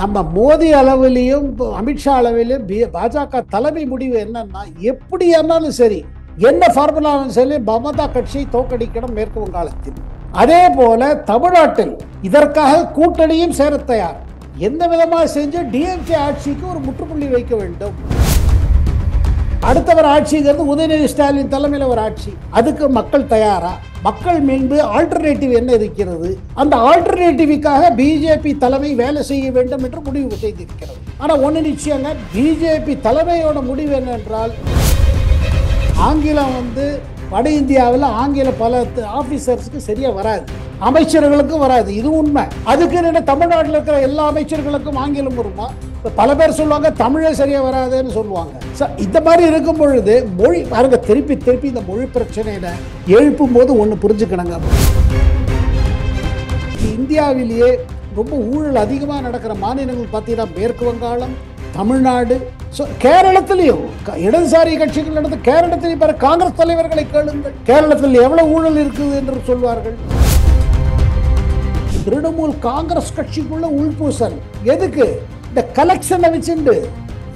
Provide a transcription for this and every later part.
நம்ம மோடி அளவிலையும் அமித்ஷா அளவிலும் பாஜக தலைமை முடிவு என்னன்னா, எப்படியானாலும் சரி, என்ன ஃபார்முலாவும் சரி, மமதா கட்சியை தோற்கடிக்கணும் மேற்கு வங்காளத்தில். அதே போல தமிழ்நாட்டில் இதற்காக கூட்டணியும் சேர தயார். எந்த விதமாக செஞ்சு டிஎம்கே ஆட்சிக்கு ஒரு முற்றுப்புள்ளி வைக்க வேண்டும். அடுத்தவர் ஆட்சிங்கிறது உதயநிதி ஸ்டாலின் தலைமையில் ஒரு ஆட்சி. அதுக்கு மக்கள் தயாரா? மக்கள் மீன்பு ஆல்டர்னேட்டிவ் என்ன இருக்கிறது? அந்த ஆல்டர்னேட்டிவுக்காக பிஜேபி தலைமை வேலை செய்ய வேண்டும் என்று முடிவு செய்திருக்கிறது. ஆனால் ஒன்று நிச்சயங்க, பிஜேபி தலைமையோட முடிவு என்னென்றால், ஆங்கிலம் வட இந்தியாவில் ஆங்கில பல ஆபீசர்ஸுக்கு சரியா வராது, அமைச்சர்களுக்கும் வராது. இது உண்மை. அதுக்கு என்ன தமிழ்நாட்டில் இருக்கிற எல்லா அமைச்சர்களுக்கும் ஆங்கிலம் வருமா? பல பேர் சொல்லுவாங்க தமிழே சரியா வராதுன்னு சொல்லுவாங்க. இந்த மாதிரி இருக்கும் பொழுது மொழி பாருங்க, திருப்பி திருப்பி இந்த மொழி பிரச்சனையில எழுப்பும் போது ஒன்று புரிஞ்சுக்கணுங்க. இந்தியாவிலேயே ரொம்ப ஊழல் அதிகமாக நடக்கிற மாநிலங்கள் பார்த்தீங்கன்னா மேற்கு வங்காளம், தமிழ்நாடு, கேரளத்திலையும் இடதுசாரி கட்சிகள் நடந்த கேரளத்திலையும் பாரு, காங்கிரஸ் தலைவர்களை கேளுங்கள், கேரளத்தில் எவ்வளவு ஊழல் இருக்குது என்று சொல்வார்கள். திரிணாமுல் காங்கிரஸ் கட்சிக்குள்ள உள்பூசல் எதுக்கு? இந்த கலெக்ஷனை வச்சுட்டு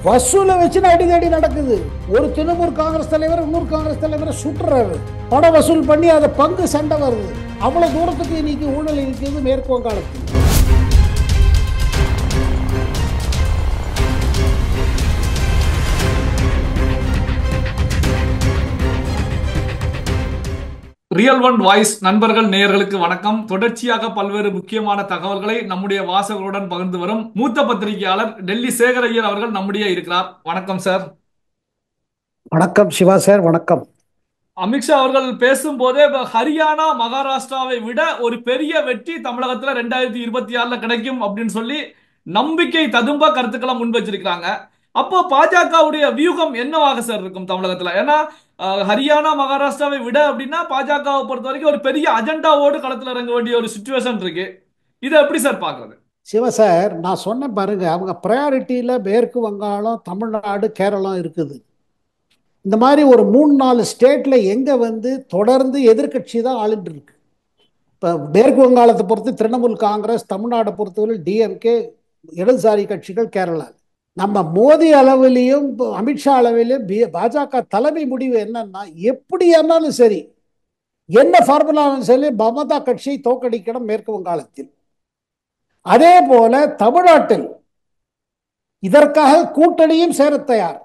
வசூலை வச்சுன்னு அடிதடி நடக்குது. ஒரு திரிணாமுல் காங்கிரஸ் தலைவர் இன்னொரு காங்கிரஸ் தலைவரை சுட்டுறாரு, பணம் வசூல் பண்ணி அதை பங்கு சண்டை வருது. அவ்வளவு தூரத்துக்கு இன்னைக்கு ஊழல் இருக்குது மேற்கு வங்காளத்தில். ரியல் ஒன் வாய்ஸ் நண்பர்கள் நேயர்களுக்கு வணக்கம். தொடர்ச்சியாக பல்வேறு முக்கியமான தகவல்களை நம்முடைய வாசகர்களுடன் பகிர்ந்து வரும் மூத்த பத்திரிகையாளர் டெல்லி சேகர் ஐயர் அவர்கள் நம்முடைய இருக்கிறார். வணக்கம் சார். வணக்கம் சிவா சார். வணக்கம். அமித்ஷா அவர்கள் பேசும்போதே ஹரியானா மகாராஷ்டிராவை விட ஒரு பெரிய வெற்றி தமிழகத்துல 2026 கிடைக்கும் அப்படின்னு சொல்லி நம்பிக்கை ததும்ப கருத்துக்களை முன் வச்சிருக்கிறாங்க. அப்போ பாஜகவுடைய வியூகம் என்னவாக சார் இருக்கும் தமிழகத்துல? ஏன்னா ஹரியானா மகாராஷ்டிராவை விட அப்படின்னா பாஜகவை பொறுத்த வரைக்கும் ஒரு பெரிய அஜெண்டாவோடு களத்தில் இறங்க வேண்டிய ஒரு சிச்சுவேஷன் இருக்கு. இதை எப்படி சார் பாக்குறது? சிவா சார், நான் சொன்ன பாருங்க, அவங்க ப்ரையாரிட்டியில மேற்கு வங்காளம், தமிழ்நாடு, கேரளம் இருக்குது. இந்த மாதிரி ஒரு 3-4 ஸ்டேட்ல எங்க தொடர்ந்து எதிர்கட்சி தான் ஆளுட்டு இருக்கு. இப்போ மேற்கு வங்காளத்தை பொறுத்து திரிணாமுல் காங்கிரஸ், தமிழ்நாடை பொறுத்தவரை டிஎம்கே, இடதுசாரி கட்சிகள் கேரளா. நம்ம மோடி அளவிலையும் அமித்ஷா அளவிலும் பாஜக தலைமை முடிவு என்னன்னா, எப்படியானாலும் சரி, என்ன ஃபார்முலாவும் சரி, மமதா கட்சியை தோற்கடிக்கணும் மேற்கு வங்காளத்தில். அதே போல தமிழ்நாட்டில் இதற்காக கூட்டணியும் சேர தயார்.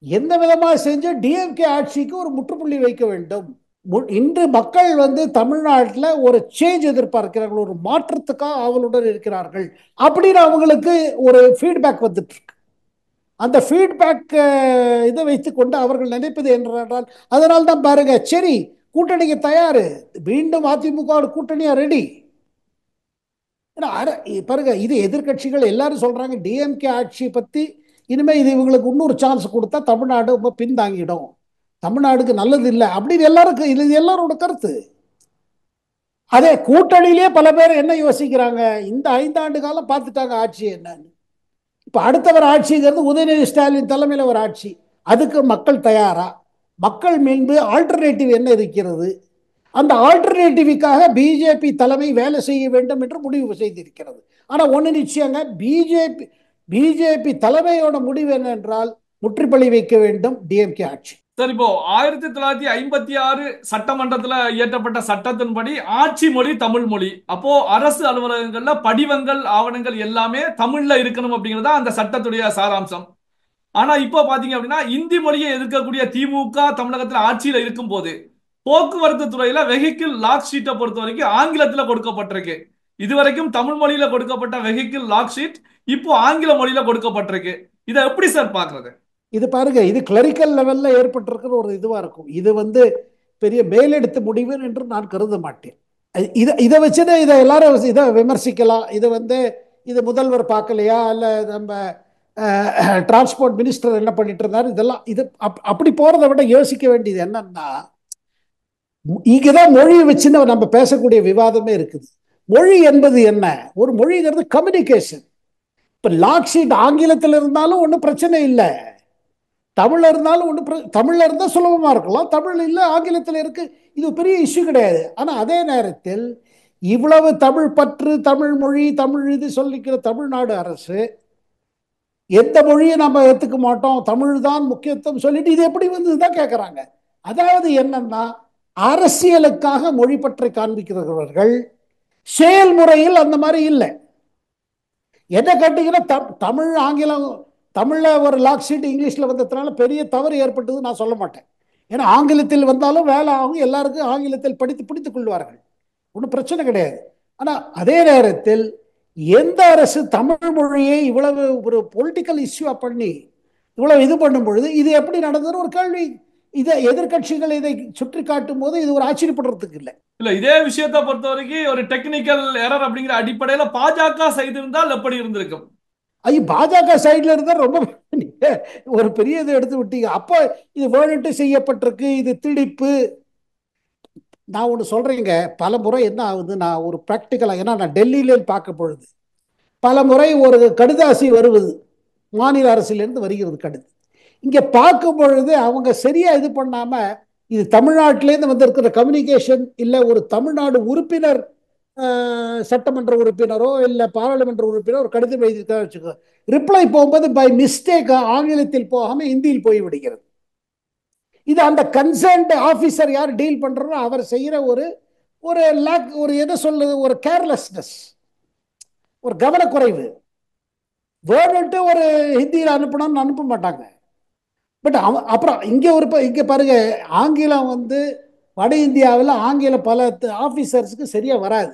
எந்த விதமாக செஞ்சு டிஎம்கே ஆட்சிக்கு ஒரு முற்றுப்புள்ளி வைக்க வேண்டும். இன்று மக்கள் தமிழ்நாட்டில் ஒரு சேஞ்ச் எதிர்பார்க்கிறார்கள், ஒரு மாற்றத்துக்காக அவளுடன் இருக்கிறார்கள் அப்படின்னு அவங்களுக்கு ஒரு ஃபீட்பேக் வந்துட்டு இருக்கு. அந்த ஃபீட்பேக் இதை வைத்துக்கொண்டு அவர்கள் நினைப்பது என்றால், அதனால தான் பாருங்க, சரி கூட்டணிக்கு தயாரு, மீண்டும் அதிமுக கூட்டணியா ரெடி. பாருங்க, இது எதிர்கட்சிகள் எல்லாரும் சொல்றாங்க டிஎம்கே ஆட்சி பத்தி, இனிமே இது இவங்களுக்கு இன்னொரு சான்ஸ் கொடுத்தா தமிழ்நாடு ரொம்ப பின்தாங்கிடும், தமிழ்நாடுக்கு நல்லது இல்லை அப்படின்னு எல்லாருக்கும் இது எல்லாரோட கருத்து. அதே கூட்டணியிலே பல பேர் என்ன யோசிக்கிறாங்க, இந்த 5 ஆண்டு காலம் பார்த்துட்டாங்க ஆட்சி என்னன்னு. இப்ப அடுத்தவர் ஆட்சிங்கிறது உதயநிதி ஸ்டாலின் தலைமையில் ஒரு ஆட்சி. அதுக்கு மக்கள் தயாரா? மக்கள் மீன்பு ஆல்டர்னேட்டிவ் என்ன இருக்கிறது? அந்த ஆல்டர்னேட்டிவுக்காக பிஜேபி தலைமை வேலை செய்ய வேண்டும் என்று முடிவு செய்திருக்கிறது. ஆனா ஒன்று நிச்சயங்க, பிஜேபி தலைமையோட முடிவு என்னென்றால், முற்றுப்புள்ளி வைக்க வேண்டும் டிஎம்கே ஆட்சி. சார், இப்போ 1956 சட்டமன்றத்தில் இயற்றப்பட்ட சட்டத்தின்படி ஆட்சி மொழி தமிழ் மொழி. அப்போ அரசு அலுவலகங்கள்ல படிவங்கள், ஆவணங்கள் எல்லாமே தமிழ்ல இருக்கணும் அப்படிங்கிறதா அந்த சட்டத்துடைய சாராம்சம். ஆனா இப்போ பாத்தீங்க அப்படின்னா, இந்தி மொழியை எதிர்க்கக்கூடிய திமுக தமிழகத்தில் ஆட்சியில இருக்கும் போது போக்குவரத்து துறையில வெஹிக்கிள் லாக் ஷீட்டை பொறுத்த வரைக்கும் ஆங்கிலத்துல கொடுக்கப்பட்டிருக்கு. இதுவரைக்கும் தமிழ் மொழியில கொடுக்கப்பட்ட வெஹிக்கிள் லாக் ஷீட் இப்போ ஆங்கில மொழியில கொடுக்கப்பட்டிருக்கு. இதை எப்படி சார் பாக்குறது? இது பாருங்க, இது கிளரிக்கல் லெவல்ல ஏற்பட்டிருக்கிற ஒரு இதுவா இருக்கும். இது பெரிய மேலெடுத்த முடிவு என்று நான் கருத மாட்டேன். இதை வச்சுட்டு இதை எல்லாரும் இதை விமர்சிக்கலாம். இது முதல்வர் பார்க்கலையா, இல்ல நம்ம டிரான்ஸ்போர்ட் மினிஸ்டர் என்ன பண்ணிட்டு இருந்தாரு, இதெல்லாம் இது அப்படி போறதை விட யோசிக்க வேண்டியது என்னன்னா, இங்கதான் மொழியை வச்சுன்னு நம்ம பேசக்கூடிய விவாதமே இருக்குது. மொழி என்பது என்ன? ஒரு மொழிங்கிறது கம்யூனிகேஷன். இப்ப லாக் ஷீட் ஆங்கிலத்தில் இருந்தாலும் ஒன்றும் பிரச்சனை இல்லை, தமிழ்ல இருந்தாலும் தமிழ்ல இருந்தா சுலபமா இருக்கலாம், தமிழ் இல்லை ஆங்கிலத்தில் இருக்கு, இது பெரிய இஷ்யூ கிடையாது. ஆனா அதே நேரத்தில் இவ்வளவு தமிழ் பற்று, தமிழ் மொழி, தமிழ் இது சொல்லிக்கிற தமிழ்நாடு அரசு எந்த மொழியை நம்ம ஏற்றுக்க மாட்டோம், தமிழ் தான் முக்கியத்துவம் சொல்லிட்டு இது எப்படி தான் கேட்குறாங்க. அதாவது என்னன்னா, அரசியலுக்காக மொழி பற்றி காண்பிக்கிறவர்கள் செயல்முறையில் அந்த மாதிரி இல்லை. என்ன கேட்டீங்கன்னா, தமிழ் ஆங்கிலம், தமிழ்ல ஒரு லாக் ஷீட் இங்கிலீஷ்ல வந்ததுனால பெரிய தவறு ஏற்பட்டது நான் சொல்ல மாட்டேன். ஏன்னா ஆங்கிலத்தில் வந்தாலும் வேலை ஆகும், எல்லாருக்கும் ஆங்கிலத்தில் படித்து பிடித்துக் கொள்வார்கள், ஒன்றும் பிரச்சனை கிடையாது. ஆனால் அதே நேரத்தில் எந்த அரசு தமிழ் மொழியை இவ்வளவு ஒரு பொலிட்டிக்கல் இஷ்யூ பண்ணி இவ்வளவு இது பண்ணும் பொழுது இது எப்படி நடந்ததுன்னு ஒரு கேள்வி. இதை எதிர்கட்சிகள் இதை சுற்றி காட்டும் போது இது ஒரு ஆச்சரியப்படுறதுக்கு இல்லை. இல்ல, இதே விஷயத்தை பொறுத்த வரைக்கும் ஒரு டெக்னிக்கல் எரர் அப்படிங்கிற அடிப்படையில பாஜக செய்திருந்தால் எப்படி இருந்திருக்கும்? ஐயோ, பாஜக சைட்ல இருந்தா ரொம்ப ஒரு பெரிய இதை எடுத்து விட்டீங்க. அப்போ இது வேணுட்டு செய்யப்பட்டிருக்கு, இது திணிப்பு. நான் ஒன்று சொல்றேங்க, பல முறை என்ன ஆகுது, நான் ஒரு ப்ராக்டிக்கலாக, ஏன்னா நான் டெல்லியில பார்க்க பொழுது பல முறை ஒரு கடிதாசி வருவது மாநில அரசிலிருந்து வருகிறது கடிதம். இங்கே பார்க்கும் பொழுது அவங்க சரியா இது பண்ணாம, இது தமிழ்நாட்டிலேருந்து வந்திருக்கிற கம்யூனிகேஷன் இல்லை, ஒரு தமிழ்நாடு உறுப்பினர் சட்டமன்ற உறுப்பினரோ இல்லை பாராளுமன்ற உறுப்பினரோ ஒரு கடிதம் எழுதியிருக்காரு வச்சுக்கோ, ரிப்ளை போகும்போது பை மிஸ்டேக் ஆங்கிலத்தில் போகாம இந்தியில் போய் விடுகிறது. இது அந்த கன்சர்ன்ட் ஆபீசர் யார் டீல் பண்றாரோ அவர் செய்யற ஒரு ஒரு லேக், ஒரு என்ன சொல்றது, ஒரு கேர்லெஸ்னஸ், ஒரு கவனக்குறைவு. வேர்டு ஒரு ஹிந்தியில் அனுப்பணும்னு அனுப்ப மாட்டாங்க. பட் அப்புறம் இங்க ஒரு இங்க பாருங்க, ஆங்கிலம் வட இந்தியாவில் ஆங்கிலம் பல ஆபீசர்ஸுக்கு சரியா வராது,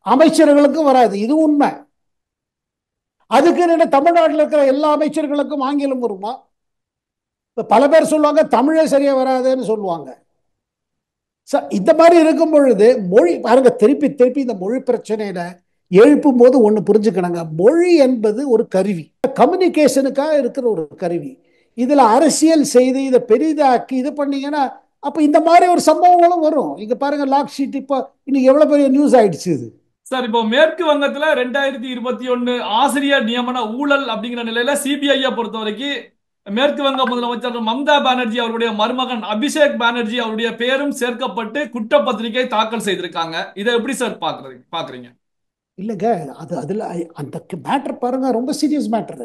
அமைச்சர்களுக்கும் வராது, இது உண்மை. அதுக்கு என்ன தமிழ்நாட்டில் இருக்கிற எல்லா அமைச்சர்களுக்கும் ஆங்கிலம் வருமா? பல பேர் சொல்லுவாங்க தமிழே சரியா வராதுன்னு சொல்லுவாங்க. இந்த மாதிரி இருக்கும் பொழுது மொழி பாருங்க, திருப்பி திருப்பி இந்த மொழி பிரச்சனையில எழுப்பும் போது ஒண்ணு புரிஞ்சுக்கணுங்க, மொழி என்பது ஒரு கருவி, கம்யூனிகேஷனுக்காக இருக்கிற ஒரு கருவி. இதுல அரசியல் செய்து இதை பெரிதாக்கி இது பண்ணீங்கன்னா அப்ப இந்த மாதிரி ஒரு சம்பவங்களும் வரும். இங்க பாருங்க, லாக் ஷீட் இப்போ இன்னைக்கு எவ்வளவு பெரிய நியூஸ் ஆயிடுச்சு இது. சார், இப்போ மேற்கு வங்கத்துல 2021 ஆசிரியர் நியமன ஊழல் அப்படிங்கிற நிலையில சிபிஐ பொறுத்த வரைக்கும் மேற்கு வங்க முதலமைச்சர் மம்தா பானர்ஜி அவருடைய மருமகன் அபிஷேக் பானர்ஜி அவருடைய பேரும் சேர்க்கப்பட்டு குற்றப்பத்திரிகை தாக்கல் செய்திருக்காங்க. இதை எப்படி சார் பாக்குறீங்க? இல்லைங்க, அதுல அந்த மேட்டர் பாருங்க, ரொம்ப சீரியஸ் மேட்டர்.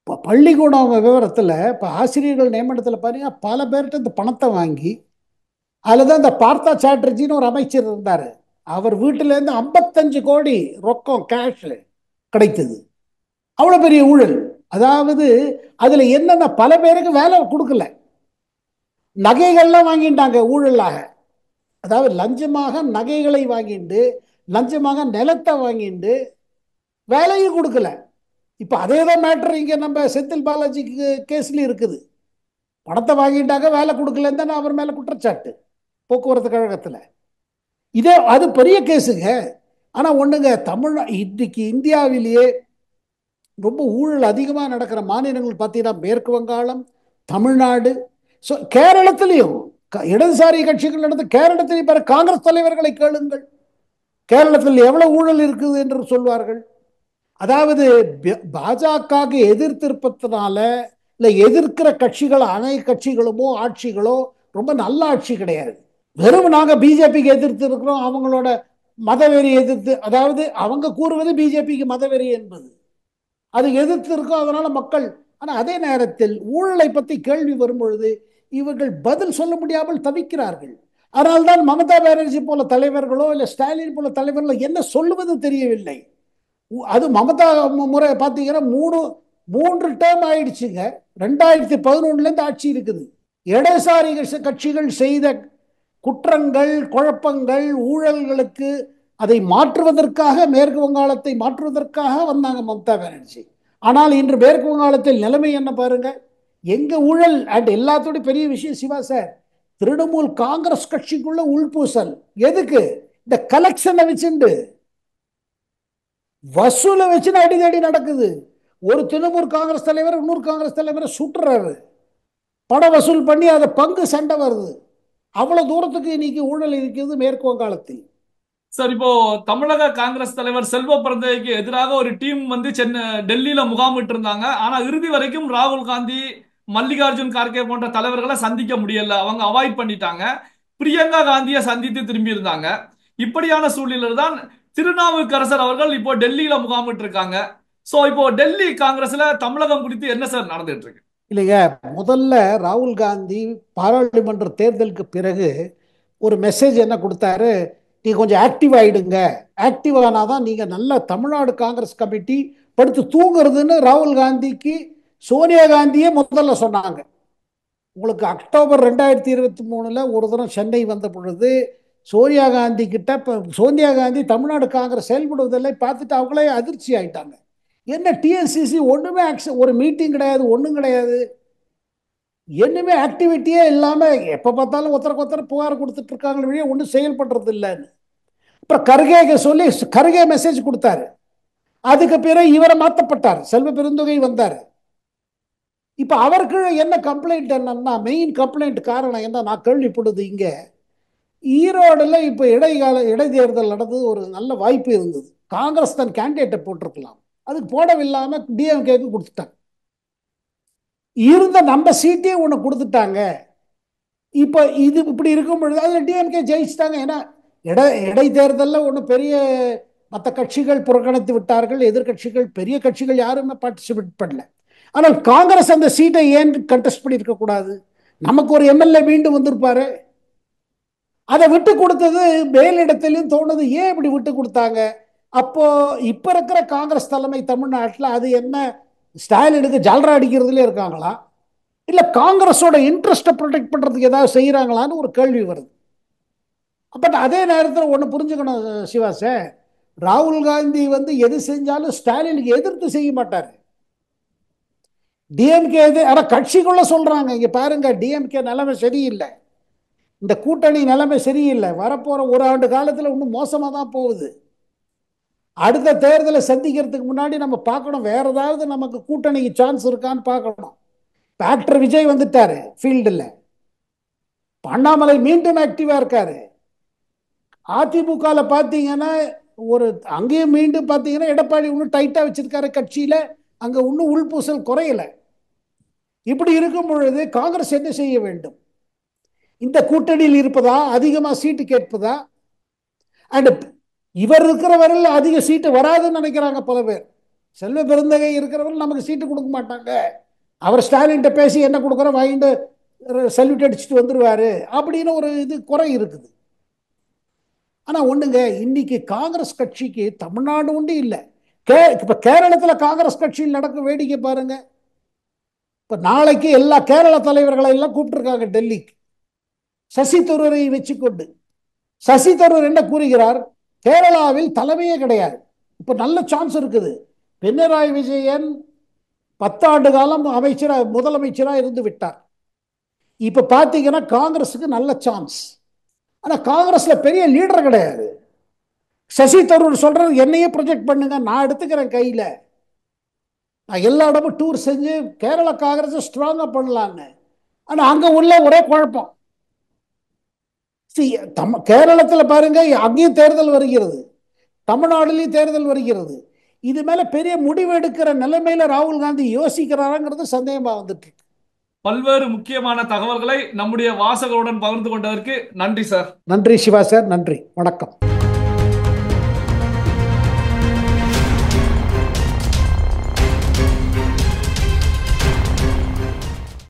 இப்போ பள்ளிக்கூடம் விவரத்தில் இப்போ ஆசிரியர்கள் நியமனத்தில் பாருங்க, பல பேர்கிட்ட இந்த பணத்தை வாங்கி, அதில் தான் இந்த பார்த்தா சாட்டர்ஜின்னு ஒரு அமைச்சர் இருந்தார், அவர் வீட்டிலேருந்து 55 கோடி ரொக்கம் கேஷ் கிடைத்தது. அவ்வளோ பெரிய ஊழல். அதாவது அதில் என்னென்ன, பல பேருக்கு வேலை கொடுக்கல, நகைகள்லாம் வாங்கிட்டாங்க ஊழலாக. அதாவது லஞ்சமாக நகைகளை வாங்கிட்டு, லஞ்சமாக நிலத்தை வாங்கிட்டு வேலையும் கொடுக்கல. இப்போ அதே தான் மேட்ரு இங்கே நம்ம செந்தில் பாலாஜி கேஸ்ல இருக்குது. பணத்தை வாங்கிட்டாங்க, வேலை கொடுக்கலன்னு தான் அவர் மேலே குற்றச்சாட்டு போக்குவரத்து கழகத்தில். இதே அது பெரிய கேஸுங்க. ஆனால் ஒன்றுங்க, இன்னைக்கு இந்தியாவிலேயே ரொம்ப ஊழல் அதிகமாக நடக்கிற மாநிலங்கள் பார்த்தீங்கன்னா மேற்கு வங்காளம், தமிழ்நாடு, ஸோ கேரளத்திலையும் இடதுசாரி கட்சிகள் நடந்த கேரளத்திலையும் பாரு, காங்கிரஸ் தலைவர்களை கேளுங்கள், கேரளத்தில் எவ்வளவு ஊழல் இருக்குது என்று சொல்வார்கள். அதாவது பாஜக எதிர்த்திருப்பதனால இல்லை, எதிர்க்கிற கட்சிகள் அனைத்து கட்சிகளுமோ ஆட்சிகளோ ரொம்ப நல்ல ஆட்சி கிடையாது. வெறும் நாங்கள் பிஜேபிக்கு எதிர்த்து இருக்கிறோம், அவங்களோட மதவெறி எதிர்த்து, அதாவது அவங்க கூறுவது பிஜேபிக்கு மதவெறி என்பது, அது எதிர்த்து இருக்கோம், அதனால மக்கள். ஆனால் அதே நேரத்தில் ஊழலை பற்றி கேள்வி வரும்பொழுது இவர்கள் பதில் சொல்ல முடியாமல் தவிக்கிறார்கள். அதனால்தான் மமதா பானர்ஜி போல தலைவர்களோ இல்லை ஸ்டாலின் போல தலைவர்களோ என்ன சொல்லுவது தெரியவில்லை. அது மமதா முறை பார்த்தீங்கன்னா மூன்று டேர்ம் ஆயிடுச்சுங்க. 2011 ஆட்சி இருக்குது. இடதுசாரி கட்சிகள் செய்த குற்றங்கள், குழப்பங்கள், ஊழல்களுக்கு அதை மாற்றுவதற்காக, மேற்கு வங்காளத்தை மாற்றுவதற்காக வந்தாங்க மம்தா பானர்ஜி. ஆனால் இன்று மேற்கு வங்காளத்தில் நிலைமை என்ன பாருங்க, எங்க ஊழல். அண்ட் எல்லாத்தோட பெரிய விஷயம் சிவா சார், திரிணாமுல் காங்கிரஸ் கட்சிக்குள்ள உள்பூசல். எதுக்கு? இந்த கலெக்ஷனை வச்சுண்டு, வசூலை வச்சு அடிதடி நடக்குது. ஒரு திரிணாமுல் காங்கிரஸ் தலைவர் இன்னொரு காங்கிரஸ் தலைவரை சுட்டுறாரு, பண வசூல் பண்ணி அதை பங்கு சண்டை வருது. அவ்வளவு தூரத்துக்கு இன்னைக்கு ஊழல் இருக்கிறது மேற்கு வங்காளத்தில். சார், இப்போ தமிழக காங்கிரஸ் தலைவர் செல்வ பிறந்தகைக்கு எதிராக ஒரு டீம் டெல்லியில முகாமிட்டு இருந்தாங்க. ஆனா இறுதி வரைக்கும் ராகுல் காந்தி, மல்லிகார்ஜுன் கார்கே போன்ற தலைவர்களை சந்திக்க முடியல, அவங்க அவாய்ட் பண்ணிட்டாங்க. பிரியங்கா காந்தியை சந்தித்து திரும்பி இருந்தாங்க. இப்படியான சூழ்நிலையில் தான் திருநாவுக்கரசர் அவர்கள் இப்போ டெல்லியில முகாமிட்டு இருக்காங்க. சோ இப்போ டெல்லி காங்கிரஸ்ல தமிழகம் குறித்து என்ன சார் நடந்துட்டு இருக்கு? இல்லைங்க, முதல்ல ராகுல் காந்தி பாராளுமன்ற தேர்தலுக்கு பிறகு ஒரு மெசேஜ் என்ன கொடுத்தாரு? நீ கொஞ்சம் ஆக்டிவ் ஆயிடுங்க. ஆக்டிவ் ஆனாதான் நீங்க நல்ல தமிழ்நாடு காங்கிரஸ் கமிட்டி படுத்து தூங்குறதுன்னு ராகுல் காந்திக்கு சோனியா காந்தியே முதல்ல சொன்னாங்க. உங்களுக்கு அக்டோபர் 2023 ஒரு தினம் சென்னை வந்த பொழுது சோனியா காந்தி கிட்ட சோனியா காந்தி தமிழ்நாடு காங்கிரஸ் செயல்படுவதில்லை பார்த்துட்டு அவங்களே அதிர்ச்சி ஆயிட்டாங்க. என்ன டிஎன்சிசி ஒண்ணுமே ஒரு மீட்டிங் கிடையாது, ஒன்றும் கிடையாது, என்னமே ஆக்டிவிட்டியே இல்லாம எப்ப பார்த்தாலும் ஒருத்தருக்கு ஒருத்தர் புகார் கொடுத்துட்டு இருக்காங்க, வழியே ஒன்றும் செயல்படுறது இல்லைன்னு. அப்புறம் கர்கே சொல்லி கர்கே மெசேஜ் கொடுத்தாரு. அதுக்கு பிறகு இவரை மாற்றப்பட்டார், செல்வ பெருந்தொகை வந்தார். இப்ப அவருக்கு என்ன கம்ப்ளைண்ட் என்னன்னா, மெயின் கம்ப்ளைண்ட் காரணம் என்ன நான் கேள்விப்படுது, இங்க ஈரோடுல இப்ப இடைத்தேர்தல் நடந்தது, ஒரு நல்ல வாய்ப்பு இருந்தது, காங்கிரஸ் தன் கேண்டிடேட்டை போட்டிருக்கலாம், அதுக்கு போடவில்லாம டிஎம்கேக்கு கொடுத்துட்டாங்க. இருந்த நம்ம சீட்டே ஒண்ணு கொடுத்துட்டாங்க. இப்ப இது இப்படி இருக்கும் பொழுது அதுல டிஎம்கே ஜெயிச்சிட்டாங்க. ஏன்னா இடைத்தேர்தலில் ஒன்றும் பெரிய மற்ற கட்சிகள் புறக்கணித்து விட்டார்கள், எதிர்கட்சிகள் பெரிய கட்சிகள் யாருமே பார்ட்டிசிபேட் பண்ணல. ஆனால் காங்கிரஸ் அந்த சீட்டை ஏன் கண்டெஸ்ட் பண்ணியிருக்க கூடாது? நமக்கு ஒரு எம்எல்ஏ மீண்டும் வந்திருப்பாரு. அதை விட்டு கொடுத்தது மேலிடத்திலும் தோணுது, ஏன் இப்படி விட்டு கொடுத்தாங்க? அப்போ இப்ப இருக்கிற காங்கிரஸ் தலைமை தமிழ்நாட்டில் அது என்ன, ஸ்டாலினுக்கு ஜால்ரா அடிக்கிறதுல இருக்காங்களா, இல்ல காங்கிரஸோட இன்ட்ரெஸ்ட்டை ப்ரொடெக்ட் பண்றதுக்கு ஏதாவது செய்யறாங்களான்னு ஒரு கேள்வி வருது. பட் அதே நேரத்தில் ஒன்று புரிஞ்சுக்கணும் சிவாசே, ராகுல் காந்தி எது செஞ்சாலும் ஸ்டாலினுக்கு எதிர்த்து செய்ய மாட்டார். டிஎம்கே இது ஆனா கட்சிக்குள்ள சொல்றாங்க, இங்க பாருங்க டிஎம்கே நிலைமை சரியில்லை, இந்த கூட்டணி நிலைமை சரியில்லை, வரப்போற ஒரு ஆண்டு காலத்தில் இன்னும் மோசமா தான் போகுது, அடுத்த தேர்தலை சந்திக்கிறதுக்கு முன்னாடி நம்ம பார்க்கணும் வேற ஏதாவது நமக்கு கூட்டணிக்கு சான்ஸ் இருக்கான்னு பார்க்கணும். ஆக்டர் விஜய் வந்துட்டாரு ஃபீல்டில், அண்ணாமலை மீண்டும் ஆக்டிவா இருக்காரு. அதிமுக பார்த்தீங்கன்னா ஒரு அங்கேயும் மீண்டும் பார்த்தீங்கன்னா எடப்பாடி இன்னும் டைட்டா வச்சிருக்காரு கட்சியில, அங்க இன்னும் உள்பூசல் குறையல. இப்படி இருக்கும் பொழுது காங்கிரஸ் என்ன செய்ய வேண்டும்? இந்த கூட்டணியில் இருப்பதா, அதிகமா சீட்டு கேட்பதா? அண்ட் இவர் இருக்கிறவரில் அதிக சீட்டு வராதுன்னு நினைக்கிறாங்க பல பேர். செல்வ பெருந்தகை இருக்கிறவர்கள் நமக்கு சீட்டு கொடுக்க மாட்டாங்க, அவர் ஸ்டாலின் பேசி என்ன கொடுக்குற வாங்கிட்டு சல்யூட் அடிச்சுட்டு வந்துருவாரு அப்படின்னு ஒரு இது குறை இருக்குது. ஆனா ஒண்ணுங்க, இன்னைக்கு காங்கிரஸ் கட்சிக்கு தமிழ்நாடு உண்டு இல்ல, இப்ப கேரளத்துல காங்கிரஸ் கட்சியில் நடக்கும் வேடிக்கை பாருங்க. இப்ப நாளைக்கு எல்லா கேரள தலைவர்களை எல்லாம் கூப்பிட்டுருக்காங்க டெல்லிக்கு, சசி தரூரை வச்சுக்கொண்டு. சசி தரூர் என்ன கூறுகிறார்? கேரளாவில் தலைமையே கிடையாது, இப்ப நல்ல சான்ஸ் இருக்குது. பினராயி விஜயன் 10 ஆண்டு காலம் முதலமைச்சரா இருந்து விட்டார். இப்ப பாத்தீங்கன்னா காங்கிரஸுக்கு நல்ல சான்ஸ். ஆனா காங்கிரஸ்ல பெரிய லீடர் கிடையாது. சசி தரூர் சொல்றது என்னையே ப்ரொஜெக்ட் பண்ணுங்க, நான் எடுத்துக்கிறேன் கையில, நான் எல்லா இடமும் டூர் செஞ்சு கேரள காங்கிரஸ் ஸ்ட்ராங்கா பண்ணலான்னு. ஆனா அங்க உள்ள ஒரே குழப்பம். கேரளத்தில் பாருங்க, அங்கேயும் தேர்தல் வருகிறது, தமிழ்நாடுலையும் தேர்தல் வருகிறது. இது மேல பெரிய முடிவு எடுக்கிற நிலைமையில ராகுல் காந்தி யோசிக்கிறாராங்கிறது சந்தேகமா வந்துட்டு இருக்கு. பல்வேறு முக்கியமான தகவல்களை நம்முடைய வாசகருடன் பகிர்ந்து கொண்டதற்கு நன்றி சார். நன்றி சிவா சார், நன்றி, வணக்கம்.